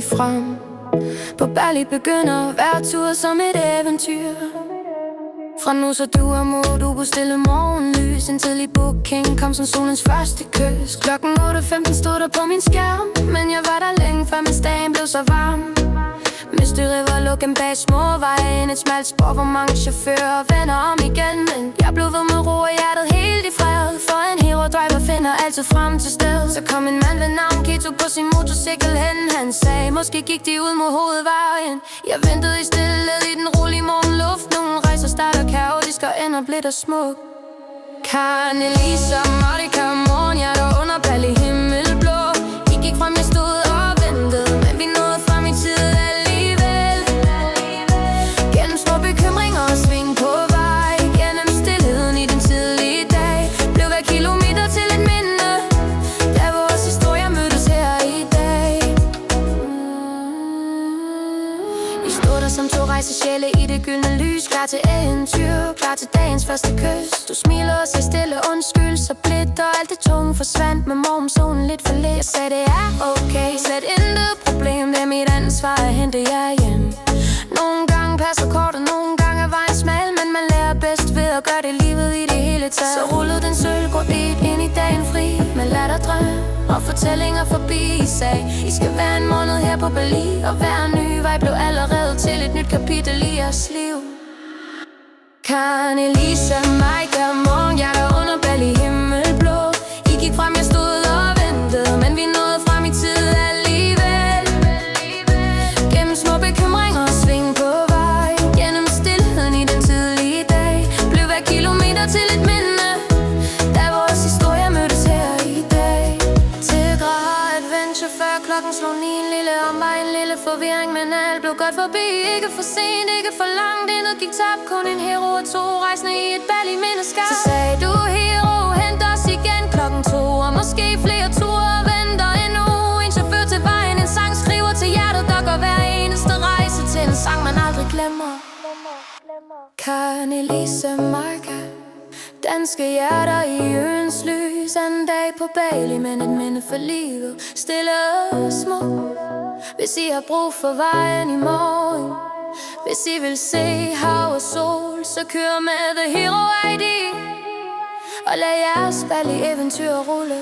lige frem. På Bali begynder hver tur som et eventyr. Fra nu så du og må du bestille morgenlys. En tidlig booking kom som solens første kys. Klokken 8:15 stod der på min skærm, men jeg var der længe før mens dagen blev så varm. Misty River lukket bag små veje. Et smalt spor, hvor mange chauffører vender om igen. Men jeg blev ved med ro og hjertet helt i fred, for en hero driver finder altid frem til sted. Så kom en mand ved navn Kito på sin motorcykel hen. Han sagde, måske gik de ud mod hovedvejen. Jeg ventede i stillhed i den rolige morgenluft. Nogle rejser starter kaotisk og ender blidt og smuk. Karen Elise og Monica, morgenhjerter under Bali, himmelblå. I gik frem, jeg stod og ventede, men vi nåede frem i tid alligevel. Gennem små bekymringer og sving på vej, gennem stillheden i den tidlige dag, blev hver kilometer til et minde, da vores historier mødtes her i dag. I stod der som to rejsesjæle i det gyldne lys, klar til eventyr, klar til dagens første kys. Du smiler og siger stille undskyld, så blidt, og alt det tunge forsvandt med morgensolen lidt for lidt. Jeg sagde det er okay, slet intet problem, det er mit ansvar at hente jer hjem. Nogle gange passer kort, og nogle gange er vejen smal, men man lærer bedst ved at gøre det livet i det hele taget. Så rullede den sølvgrå bit ind i dagen fri, med latter, drøm og fortællinger forbi. I sagde, I skal være en måned her på Bali, og hver ny vej blev allerede til et nyt kapitel i jeres liv. Karen Elise, Maika, morgenhjerter under Bali, himmelblå. I gik frem, jeg stod og ventede, men vi nåede frem i tid alligevel. Gennem små bekymringer og sving på vej, gennem stillheden i den tidlige dag, blev hver kilometer til et minde, da vores historie mødtes her i dag. Til grad adventure før klokken slog 9. En lille omvej, en lille forvirring, men alt blev godt forbi. Ikke for sent, ikke for langt, intet gik tabt. Kun en hero og to rejsende i et Bali mindeskab. Så sagde du hero, hent os igen klokken 2, og måske flere ture venter endnu. En chauffør til vejen, en sang skriver til hjertet, der går hver eneste rejse til en sang man aldrig glemmer. Karen Elise, Marca, danske hjerter i øens lys. En dag på Bali, men et minde for livet, stille og smuk. Hvis I har brug for vejen i morgen, hvis I vil se hav og sol, så kør med The Hero ID og lad jeres Bali eventyr rulle.